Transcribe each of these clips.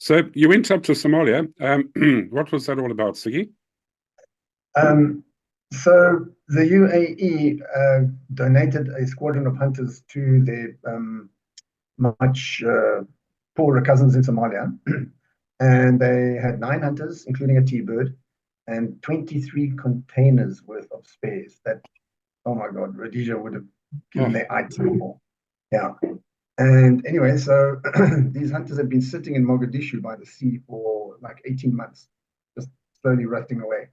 So you went up to Somalia. What was that all about, Siggy? Um, so the UAE donated a squadron of hunters to their much poorer cousins in Somalia, and they had 9 hunters, including a T-bird, and 23 containers worth of spares. That, oh my God, Rhodesia would have given Oh, their IT for. Yeah. And anyway, so these hunters had been sitting in Mogadishu by the sea for like 18 months, just slowly rusting away.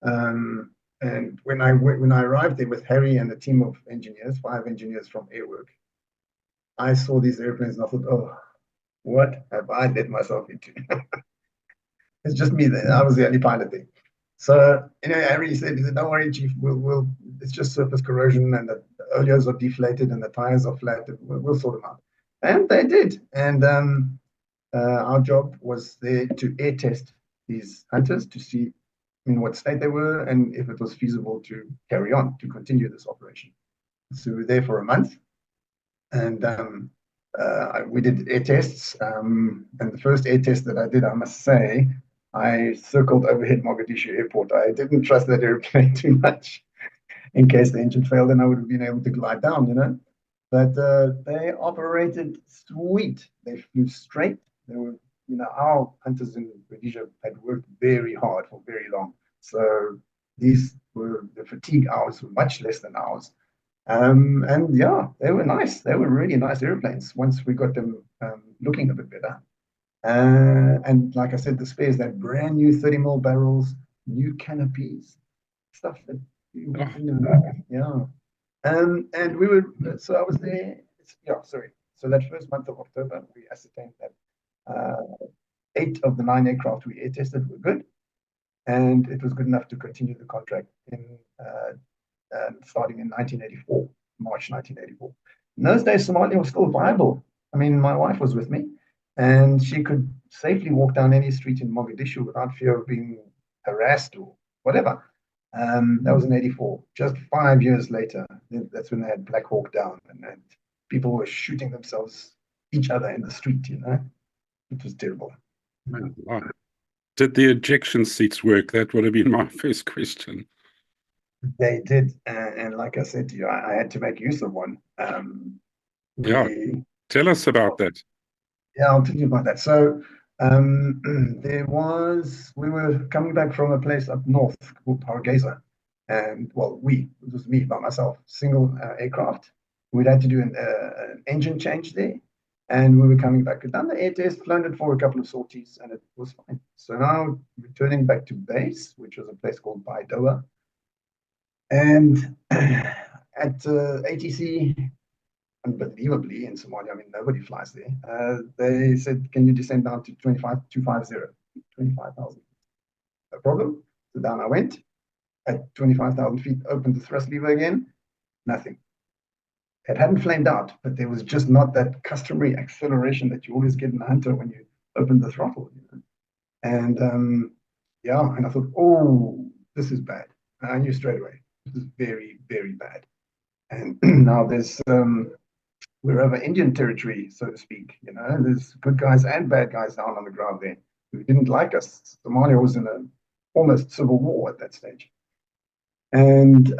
Um, and when I arrived there with Harry and a team of engineers, 5 engineers from Airwork, I saw these airplanes and I thought, oh, what have I let myself into? It's just me there. I was the only pilot there. So anyway, Harry said, don't worry, Chief, it's just surface corrosion and the oleos are deflated and the tires are flat. We'll sort them out. And they did. And our job was there to air test these hunters to see in what state they were and if it was feasible to carry on, to continue this operation. So we were there for a month and we did air tests. And the first air test that I did, I must say, I circled overhead Mogadishu airport. I didn't trust that airplane too much in case the engine failed and I would have been able to glide down. But they operated sweet. They flew straight. They were, our hunters in Rhodesia had worked very hard for very long. So the fatigue hours were much less than ours. And yeah, they were nice. They were really nice airplanes once we got them looking a bit better. And like I said, the spares, they had brand new 30 mil barrels, new canopies, stuff that you oh, wouldn't imagine. Yeah. And so I was there. Yeah, sorry. So that first month of October, we ascertained that 8 of the 9 aircraft we air tested were good, and it was good enough to continue the contract starting in 1984, March 1984. In those days, Somalia was still viable. I mean, my wife was with me, and she could safely walk down any street in Mogadishu without fear of being harassed or whatever. That was in '84. Just 5 years later, that's when they had Black Hawk Down, and people were shooting themselves, each other in the street. It was terrible. man, wow. Did the ejection seats work? That would have been my first question. They did, and like I said to you, I had to make use of one. Yeah, We tell us about that. Yeah, I'll tell you about that. So we were coming back from a place up north called Hargeisa. And well, it was me by myself, single aircraft. We'd had to do an engine change there. And we were coming back. We'd done the air test, flown it for a couple of sorties, and it was fine. So now returning back to base, which was a place called Baidoa. And at ATC, unbelievably in Somalia, I mean, nobody flies there. They said, can you descend down to 25,000? No problem. So down I went. At 25,000 feet, opened the thrust lever again. Nothing. It hadn't flamed out, but there was just not that customary acceleration that you always get in a Hunter when you open the throttle. And yeah, and I thought, oh, this is bad. And I knew straight away, this is very, very bad. And now we're over Indian territory, so to speak. There's good guys and bad guys down on the ground there who didn't like us. Somalia was in a almost civil war at that stage. And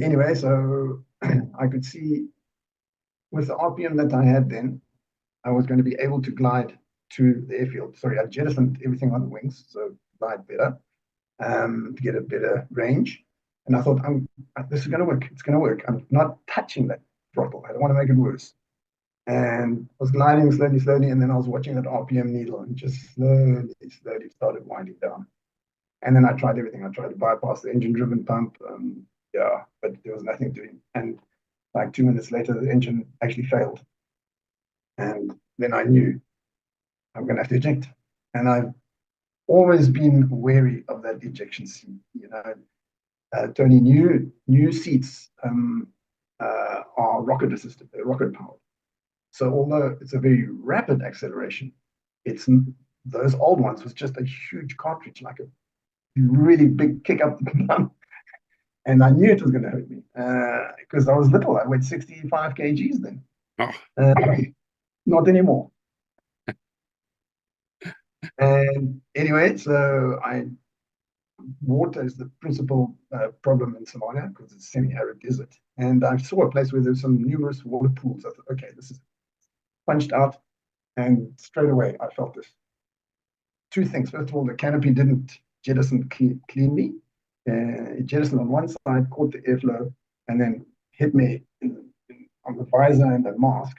anyway, so I could see with the RPM that I had then, I was going to be able to glide to the airfield. Sorry, I jettisoned everything on the wings, so glide better to get a better range. And I thought, this is going to work. It's going to work. I'm not touching that throttle. I don't want to make it worse. And was gliding slowly, slowly, and then I was watching that RPM needle and just slowly, slowly started winding down. And then I tried everything. I tried to bypass the engine-driven pump, yeah, but there was nothing doing. And like 2 minutes later, the engine actually failed. And then I knew I'm going to have to eject. And I've always been wary of that ejection seat. Tony, new seats are rocket assisted, they're rocket powered. So although it's a very rapid acceleration, those old ones was just a huge cartridge, like a really big kick up the bum. And I knew it was going to hurt me because I was little. I weighed 65 kgs then. Oh, Not anymore. And anyway, so water is the principal problem in Somalia because it's semi-arid desert. And I saw a place where there's some numerous water pools. I thought, okay, this is punched out. And straight away, I felt this. Two things. First of all, the canopy didn't jettison cleanly. It jettisoned on one side, caught the airflow, and then hit me on the visor and the mask,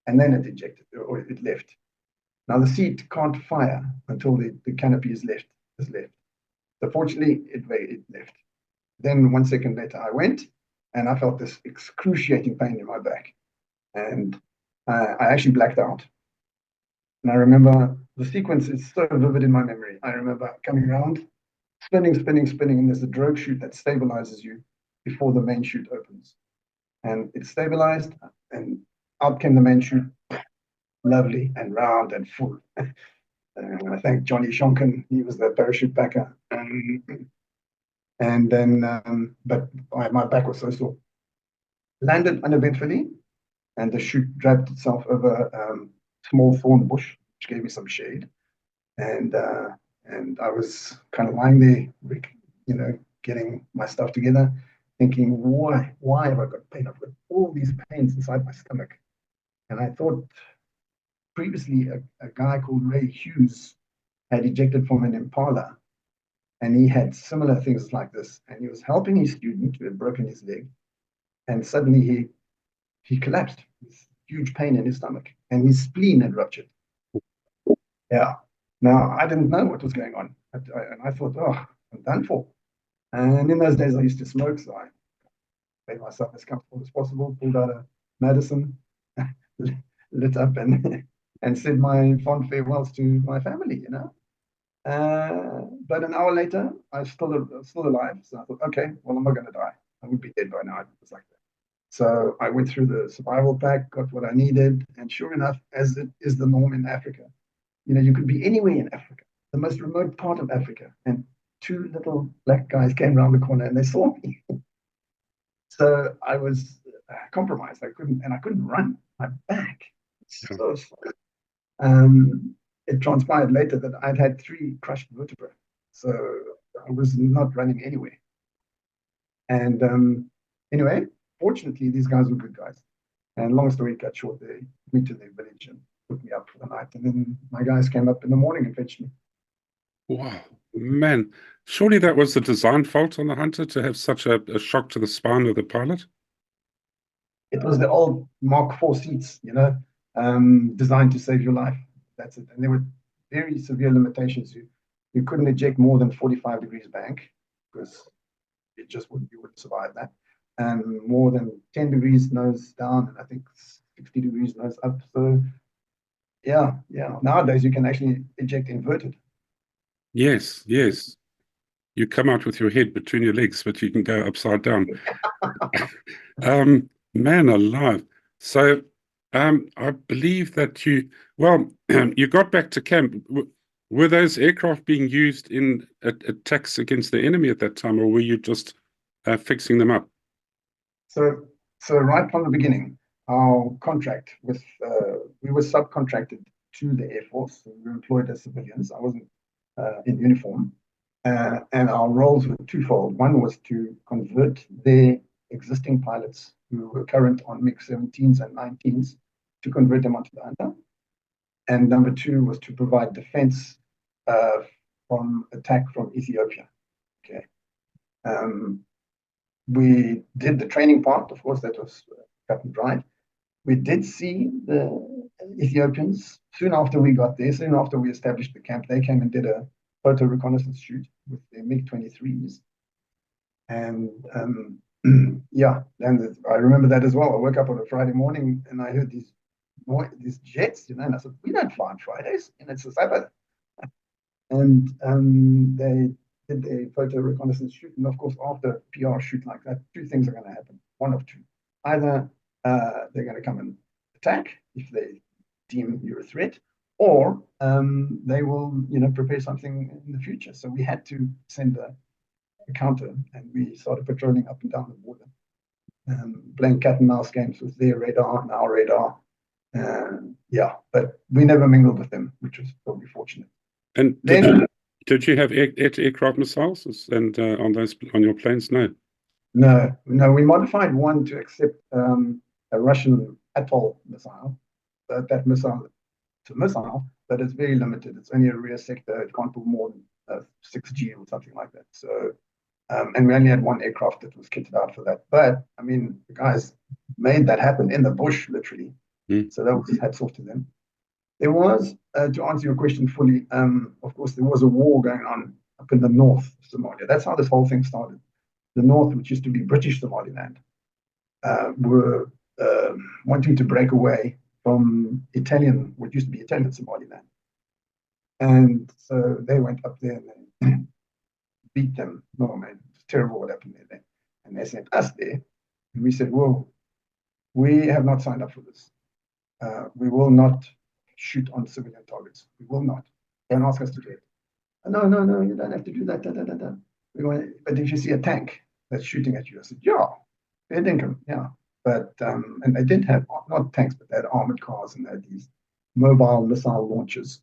and then it ejected or it left. Now the seat can't fire until the canopy is left. So fortunately, it left. Then 1 second later, I went, and I felt this excruciating pain in my back, and I actually blacked out. And I remember the sequence is so vivid in my memory. I remember coming around, spinning, and there's a drogue chute that stabilizes you before the main chute opens. And it stabilized, and out came the main chute, lovely and round and full. I thank Johnny Shonkin, he was the parachute backer. And then, but my back was so sore. Landed uneventfully, and the chute dragged itself over a small thorn bush, which gave me some shade. And I was kind of lying there, getting my stuff together, thinking, why have I got pain? I've got all these pains inside my stomach. And I thought previously a guy called Ray Hughes had ejected from an Impala, and he had similar things like this. And he was helping his student who had broken his leg, and suddenly he collapsed with huge pain in his stomach, and his spleen had ruptured. Yeah. Now, I didn't know what was going on. And I thought, oh, I'm done for. And in those days, I used to smoke, so I made myself as comfortable as possible, pulled out a medicine, lit up, and said my fond farewells to my family. But an hour later, I was still alive. So I thought, okay, well, I'm not going to die. I would be dead by now. It was like that. So I went through the survival pack, got what I needed, and sure enough, as it is the norm in Africa, you could be anywhere in Africa, the most remote part of Africa, and two little black guys came around the corner and they saw me. So I was compromised. I couldn't run. My back. So it transpired later that I'd had 3 crushed vertebrae, so I was not running anywhere. And anyway, fortunately, these guys were good guys. And long story cut short, they took me to their village and put me up for the night. And then my guys came up in the morning and fetched me. Wow, man. Surely that was the design fault on the Hunter to have such a shock to the spine of the pilot? It was the old Mark IV seats, designed to save your life. That's it. And there were very severe limitations. You couldn't eject more than 45 degrees bank because you wouldn't survive that. And more than 10 degrees nose down, and I think 60 degrees nose up. So yeah. Nowadays you can actually eject inverted. Yes. You come out with your head between your legs, but you can go upside down. Man alive. So I believe that you got back to camp. Were those aircraft being used in attacks against the enemy at that time, or were you just fixing them up? So right from the beginning, our contract we were subcontracted to the Air Force. So we were employed as civilians. I wasn't in uniform. And our roles were twofold. One was to convert their existing pilots who were current on MiG-17s and 19s to convert them onto the Hunter. And number 2 was to provide defense from attack from Ethiopia. Okay. We did the training part, of course, that was cut and dried. We did see the Ethiopians soon after we got there, soon after we established the camp. They came and did a photo reconnaissance shoot with their MiG-23s. And yeah, and I remember that as well. I woke up on a Friday morning and I heard these jets, and I said, we don't fly on Fridays, and it's a Sabbath. And they did a photo reconnaissance shoot. And of course, after a PR shoot like that, 2 things are going to happen. One of 2. Either they're going to come and attack if they deem you a threat, or they will, prepare something in the future. So we had to send a counter, and we started patrolling up and down the border, playing cat and mouse games with their radar and our radar. Yeah, but we never mingled with them, which was probably fortunate. And Then, did you have aircraft missiles and on your planes? No. no, we modified one to accept a Russian atoll missile. That missile, it's a missile, but it's very limited. It's only a rear sector. It can't put more than 6G or something like that. So, and we only had one aircraft that was kitted out for that. But I mean, the guys made that happen in the bush, literally. Mm. So that was hats off to them. There was, to answer your question fully, of course, there was a war going on up in the north of Somalia. That's how this whole thing started. The north, which used to be British Somaliland, were wanting to break away from Italian, what used to be Italian Somaliland. And so they went up there and they beat them. No, man, it's terrible what happened there. And they sent us there. And we said, well, we have not signed up for this. We will not shoot on civilian targets. We will not. Don't ask us to do it. No, you don't have to do that. But if you see a tank that's shooting at you, I said, yeah, fair dinkum, yeah. But and they did have not tanks, but they had armored cars and they had these mobile missile launchers,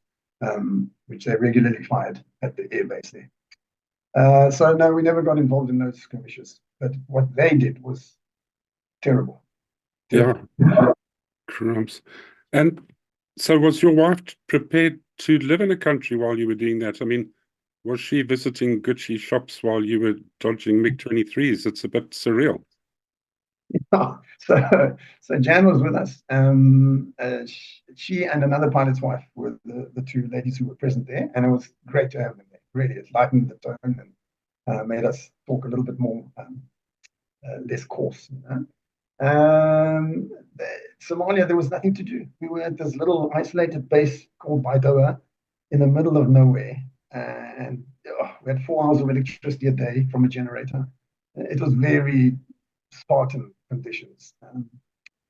which they regularly fired at the airbase there. So no, we never got involved in those skirmishes. But what they did was terrible. Yeah. Crumbs. And so was your wife prepared to live in a country while you were doing that? I mean, was she visiting Gucci shops while you were dodging MiG-23s? It's a bit surreal. Oh, so Jan was with us. She and another pilot's wife were the two ladies who were present there, and it was great to have them there. Really, it lightened the tone and made us talk a little bit more less coarse. You know? Somalia, there was nothing to do. We were at this little isolated base called Baidoa in the middle of nowhere, and we had 4 hours of electricity a day from a generator. It was very Spartan conditions.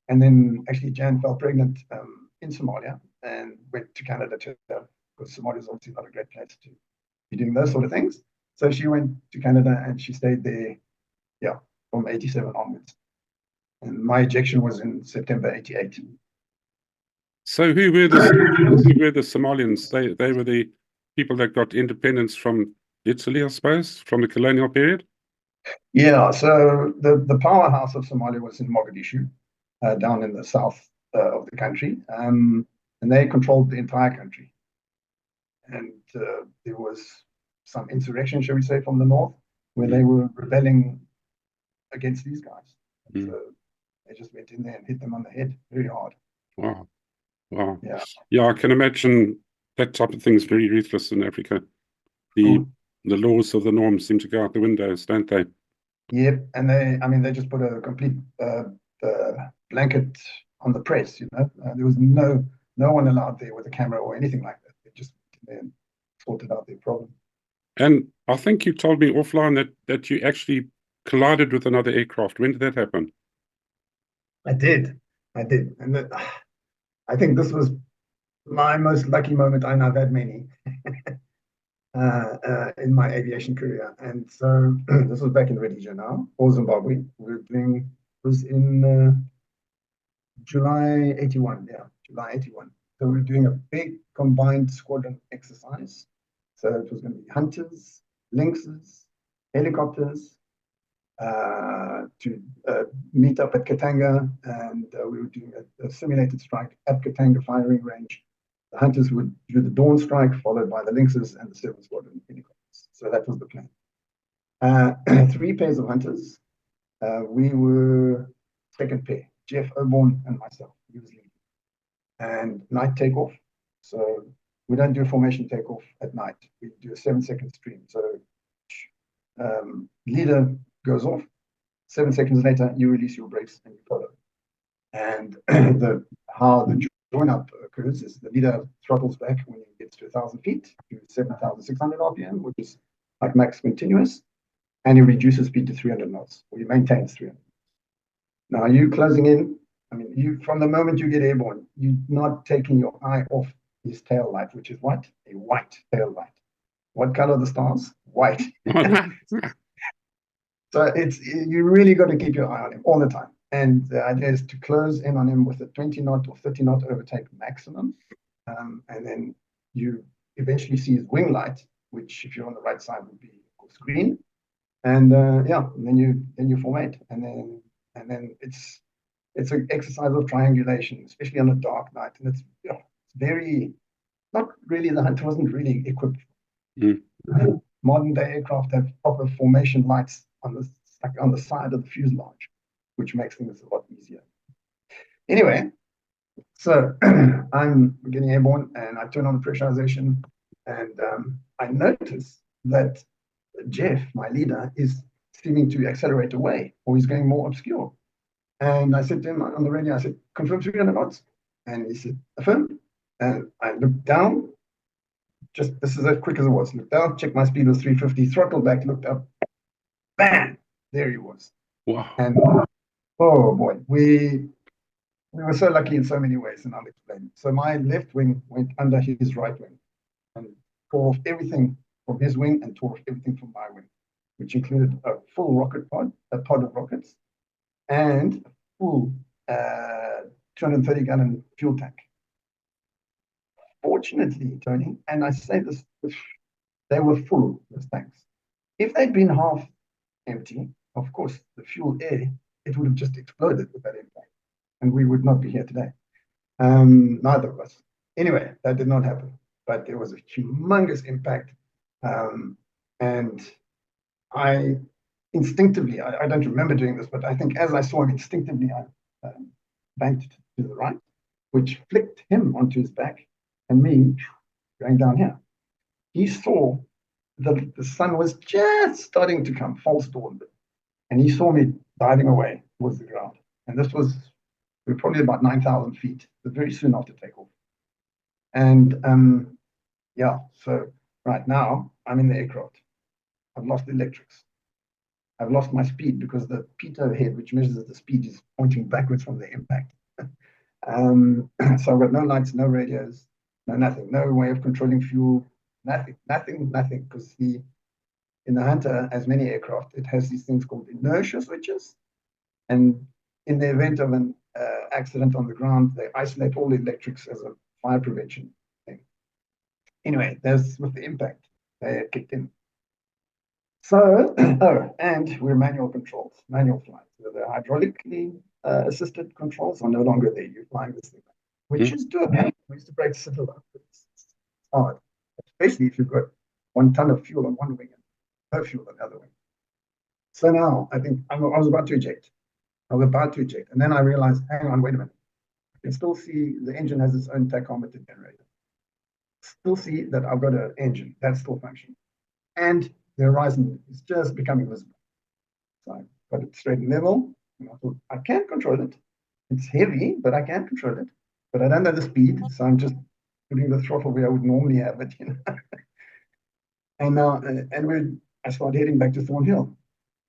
And then actually Jan fell pregnant in Somalia and went to Canada because Somalia is obviously not a great place to be doing those sort of things. So she went to Canada and she stayed there, yeah, from 87 onwards. And my ejection was in September 88. So who were the Somalians? They were the people that got independence from Italy, I suppose, from the colonial period? Yeah, so the powerhouse of Somalia was in Mogadishu, down in the south of the country, and they controlled the entire country. And there was some insurrection, shall we say, from the north, where they were rebelling against these guys. So they just went in there and hit them on the head very hard. Wow. Yeah, I can imagine that type of thing is very ruthless in Africa. The laws of the norm seem to go out the windows, don't they? Yep, and they just put a complete blanket on the press. You know, there was no one allowed there with a camera or anything like that. They just sorted out their problem. And I think you told me offline that you actually collided with another aircraft. When did that happen? I did, and I think this was my most lucky moment. I know I've had many in my aviation career, and so this was back in Rhodesia now, or Zimbabwe. Was in July 81. Yeah, July 81. So we were doing a big combined squadron exercise. So it was going to be hunters, lynxes, helicopters, to meet up at Katanga, and we were doing a simulated strike at Katanga firing range. The hunters would do the dawn strike, followed by the lynxes and the 7th Squadron helicopters. So that was the plan. 3 pairs of hunters. We were second pair, Jeff Oborn and myself. He was leading. And night takeoff. So we don't do a formation takeoff at night. We do a 7-second stream. So leader goes off. 7 seconds later, you release your brakes and you follow. And how the join up occurs is the leader throttles back when he gets to 1,000 feet to 7,600 RPM, which is like max continuous, and he reduces speed to 300 knots, or he maintains 300. Now you closing in. I mean, you from the moment you get airborne, you're not taking your eye off his tail light, which is what? A white tail light. What color are the stars? White. So you really got to keep your eye on him all the time. And the idea is to close in on him with a 20 knot or 30 knot overtake maximum. And then you eventually see his wing light, which if you're on the right side would be, of course, green. And yeah, and then you formate, and then it's an exercise of triangulation, especially on a dark night, and it's very not really. The Hunter wasn't really equipped. Mm. Modern day aircraft have proper formation lights on the side of the fuselage, which makes things a lot easier. Anyway, so I'm getting airborne, and I turn on the pressurization, and I notice that Jeff, my leader, is seeming to accelerate away, or he's going more obscure. And I said to him on the radio, I said, confirm 300 knots. And he said, affirm. And I looked down, just this is as quick as it was. Looked down, checked my speed was 350, throttled back, looked up, bam, there he was. Wow. And oh boy, we were so lucky in so many ways, and I'll explain. So my left wing went under his right wing and tore off everything from his wing and tore off everything from my wing, which included a full rocket pod, a pod of rockets, and a full 230-gallon fuel tank. Fortunately, Tony, and I say this, they were full, those tanks. If they'd been half empty, of course, the fuel air, it would have just exploded with that impact, and we would not be here today. Neither of us. Anyway, that did not happen, but there was a humongous impact, and I instinctively, I don't remember doing this, but I think as I saw him instinctively, I banked to the right, which flicked him onto his back and me going down here. He saw that the sun was just starting to come, false dawn, and he saw me diving away towards the ground. And this was, we were probably about 9,000 feet, but very soon after takeoff. And yeah, so right now I'm in the aircraft. I've lost the electrics. I've lost my speed because the pitot head, which measures the speed, is pointing backwards from the impact. So I've got no lights, no radios, no nothing, no way of controlling fuel, nothing, because in the Hunter, as many aircraft, it has these things called inertia switches. And in the event of an accident on the ground, they isolate all the electrics as a fire prevention thing. Anyway, that's with the impact, they kicked in. So, oh, and we're manual controls, manual flight. So the hydraulically assisted controls are no longer there. You're flying this thing, which is doable. We used to break Citadel, but it's hard, especially if you've got 1 ton of fuel on one wing and no fuel on the other wing. So now I think I was about to eject. I was about to eject, and then I realized, hang on, wait a minute. I can still see the engine has its own tachometer generator. Still see that I've got an engine that's still functioning, and the horizon is just becoming visible. So I got it straight and level, and I thought, I can control it. It's heavy, but I can control it. But I don't know the speed, so I'm just putting the throttle where I would normally have it, you know. And now, I started heading back to Thornhill.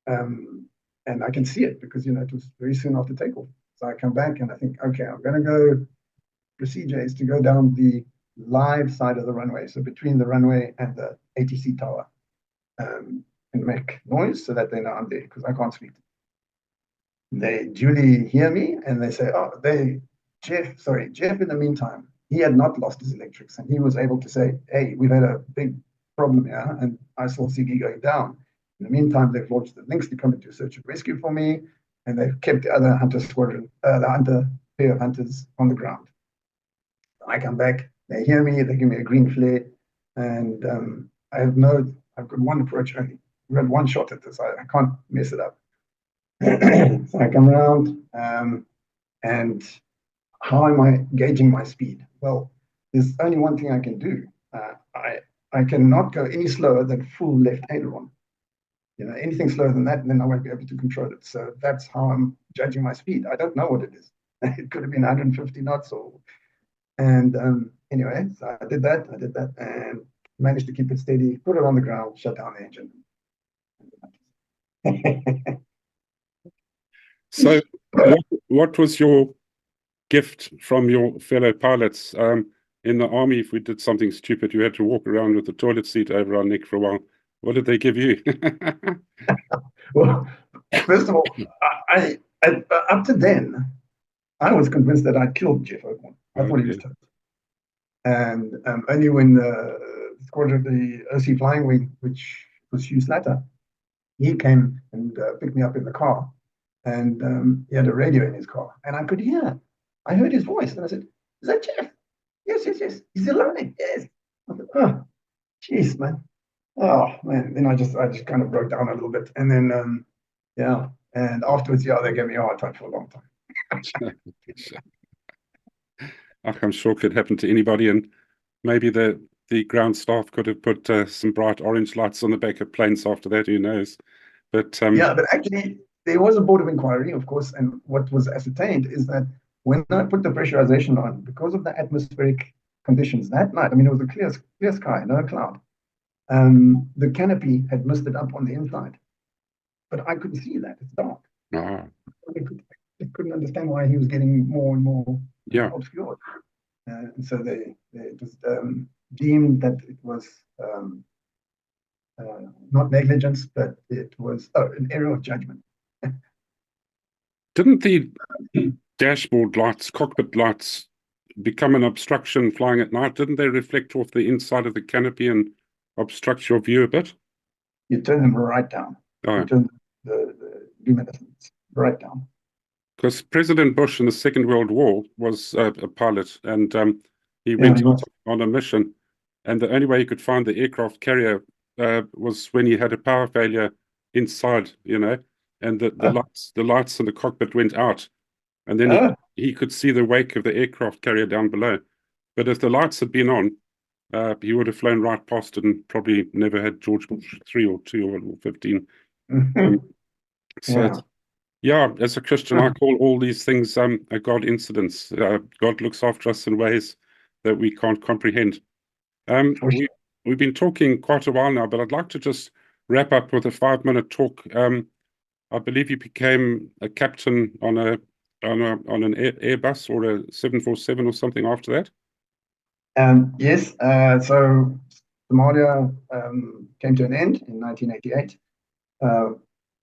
And I can see it because, you know, it was very soon after takeoff. So I come back and I think, okay, I'm going to go, procedure is to go down the live side of the runway. So between the runway and the ATC tower, and make noise so that they know I'm there because I can't speak. They duly hear me and they say, oh, Jeff, in the meantime, he had not lost his electrics and he was able to say, hey, we've had a big problem here and I saw Siggy going down. In the meantime, they've launched the Lynx to come and do search and rescue for me, and they've kept the other Hunter squadron, the Hunter pair of Hunters on the ground. I come back, they hear me, they give me a green flare, and I've got one approach only. We've got one shot at this. I can't mess it up. So I come around, and how am I gauging my speed? Well, there's only one thing I can do. I cannot go any slower than full left aileron. You know, anything slower than that, and then I won't be able to control it. So that's how I'm judging my speed. I don't know what it is. It could have been 150 knots and anyway, so I did that, and managed to keep it steady, put it on the ground, shut down the engine. So what was your gift from your fellow pilots? In the army, if we did something stupid, you had to walk around with the toilet seat over our neck for a while. What did they give you? Well, first of all, I up to then, I was convinced that I'd killed Jeff Oakmont. I thought he was toast. And only when the squadron, the OC Flying Wing, which was Hugh Slatter, he came and picked me up in the car, and he had a radio in his car, and I heard his voice, and I said, "Is that Jeff?" "Yes, yes, yes." "He's alive." "Yes." I said, "Oh, jeez, man." Oh man, then I just kind of broke down a little bit, and then yeah, and afterwards, yeah, they gave me a hard time for a long time. I'm sure it could happen to anybody, and maybe the ground staff could have put some bright orange lights on the back of planes after that. Who knows? But Yeah, but actually, there was a board of inquiry, of course, and what was ascertained is that when I put the pressurization on, because of the atmospheric conditions that night, I mean, it was a clear sky, no cloud. The canopy had misted up on the inside, but I couldn't see that. It's dark. ah, I couldn't understand why he was getting more and more yeah, obscured. And so they just deemed that it was not negligence, but it was an error of judgment. didn't the dashboard lights, cockpit lights, become an obstruction flying at night? Didn't they reflect off the inside of the canopy and obstruct your view a bit? You turn them right down. Oh, You turn the luminescence right down. because President Bush in the Second World War was a pilot, and he Yeah, went he was. on a mission, and the only way he could find the aircraft carrier was when he had a power failure inside, and the lights in the cockpit went out, and then he could see the wake of the aircraft carrier down below. But if the lights had been on, he would have flown right past it and probably never had George Bush 3 or 2 or 15. So Yeah. yeah, as a Christian, I call all these things a God incidents. God looks after us in ways that we can't comprehend. For sure. We've been talking quite a while now, but I'd like to just wrap up with a 5-minute talk. I believe you became a captain on an Airbus or a 747 or something after that. Yes. So Somalia came to an end in 1988.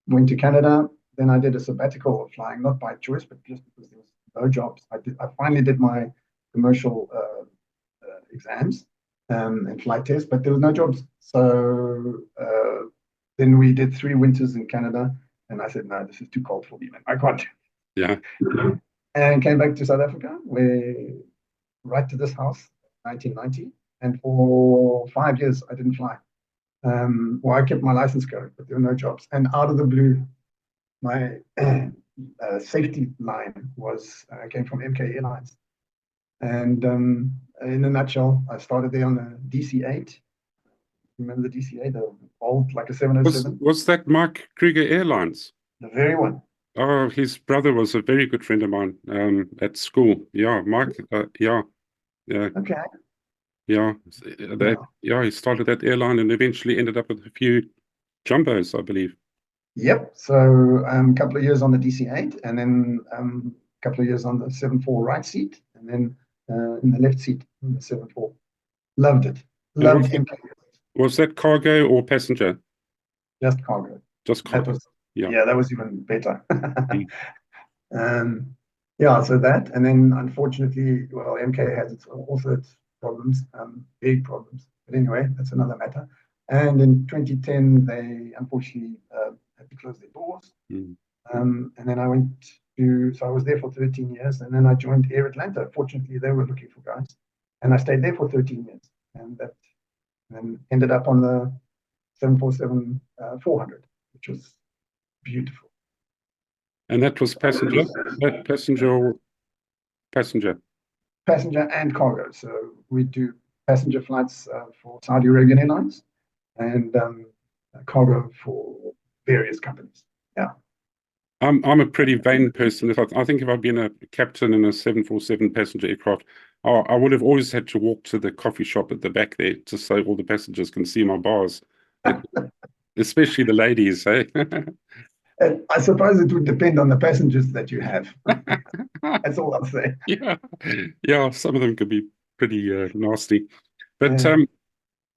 Went to Canada. Then I did a sabbatical of flying, not by choice, but just because there was no jobs. I finally did my commercial exams and flight tests, but there was no jobs. So then we did 3 winters in Canada, and I said, no, this is too cold for me, man. I can't. Yeah. And came back to South Africa, where right to this house, 1990, and for 5 years I didn't fly. Well, I kept my license going, but there were no jobs. And out of the blue, my safety line came from MK Airlines. And in a nutshell, I started there on the DC-8. Remember the DC-8, the old, like a 707? Was that Mike Kruger Airlines? The very one. Oh, his brother was a very good friend of mine at school. Yeah, Mike. Yeah. Okay. Yeah, Yeah. he started that airline and eventually ended up with a few jumbos, I believe. Yep. So a couple of years on the DC-8, and then a couple of years on the 7.4 right seat, and then in the left seat in the 7.4. Loved it. And Loved MK. was that cargo or passenger? Just cargo. Just cargo. Yeah, that was even better. Mm. Yeah, so that, and then unfortunately, well, MK has also its problems, big problems. But anyway, that's another matter. And in 2010, they unfortunately had to close their doors. Mm. And then so I was there for 13 years, and then I joined Air Atlanta. Fortunately, they were looking for guys, and I stayed there for 13 years, and ended up on the 747 400, which was beautiful. And that was passenger? Passenger? Passenger and cargo. So we do passenger flights for Saudi Arabian Airlines and cargo for various companies. Yeah. I'm a pretty vain person. I think if I'd been a captain in a 747 passenger aircraft, I would have always had to walk to the coffee shop at the back there to so all the passengers can see my bars, especially the ladies, eh? I suppose it would depend on the passengers that you have. That's all I'll say. Yeah, some of them could be pretty nasty. But Yeah.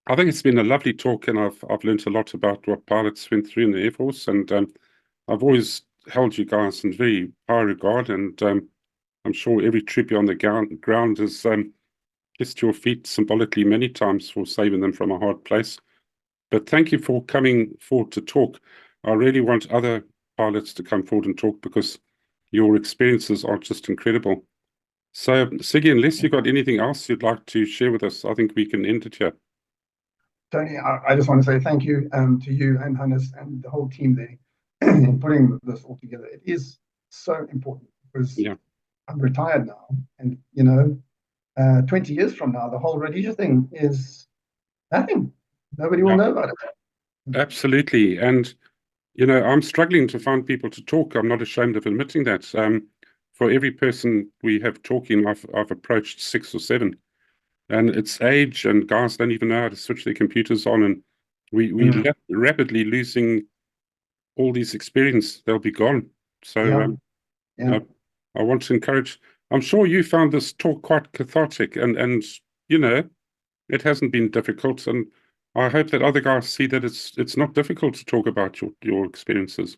I think it's been a lovely talk, and I've learned a lot about what pilots went through in the Air Force, and I've always held you guys in very high regard, and I'm sure every trip you're on the ground is kissed your feet symbolically many times for saving them from a hard place. But thank you for coming forward to talk. I really want other pilots to come forward and talk because your experiences are just incredible. So, Siggy, unless you've got anything else you'd like to share with us, I think we can end it here. Tony, I just want to say thank you to you and Hannes and the whole team there in putting this all together. It is so important because I'm retired now, and 20 years from now, the whole Rhodesia thing is nothing. Nobody will know about it. Absolutely. And, I'm struggling to find people to talk. I'm not ashamed of admitting that. For every person we have talking, I've approached 6 or 7. And it's age, and guys don't even know how to switch their computers on. And we're rapidly losing all these experience. They'll be gone. So I want to encourage. I'm sure you found this talk quite cathartic, and it hasn't been difficult. And I hope that other guys see that it's not difficult to talk about your experiences.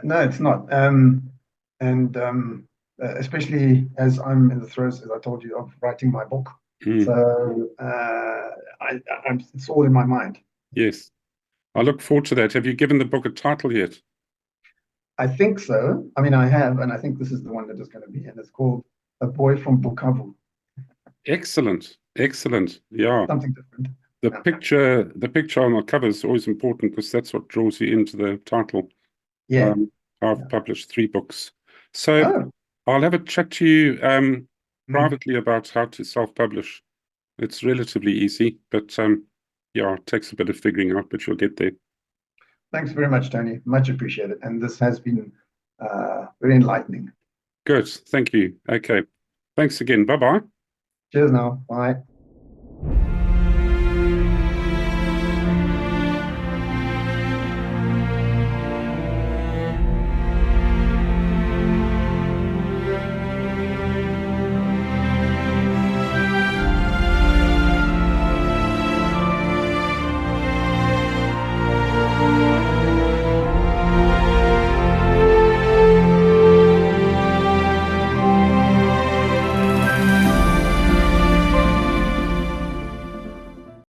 No, it's not. Especially as I'm in the throes, as I told you, of writing my book. So it's all in my mind. Yes. I look forward to that. Have you given the book a title yet? I think so. I mean, I have, and I think this is the one that is going to be, and it's called A Boy from Bukavu. Excellent. Excellent. Yeah. Something different. The picture on the cover is always important because that's what draws you into the title. Yeah. I've published 3 books. So I'll have a chat to you privately about how to self-publish. It's relatively easy, but it takes a bit of figuring out, but you'll get there. Thanks very much, Tony. Much appreciated. And this has been very enlightening. Good. Thank you. Okay. Thanks again. Bye-bye. Cheers now. Bye.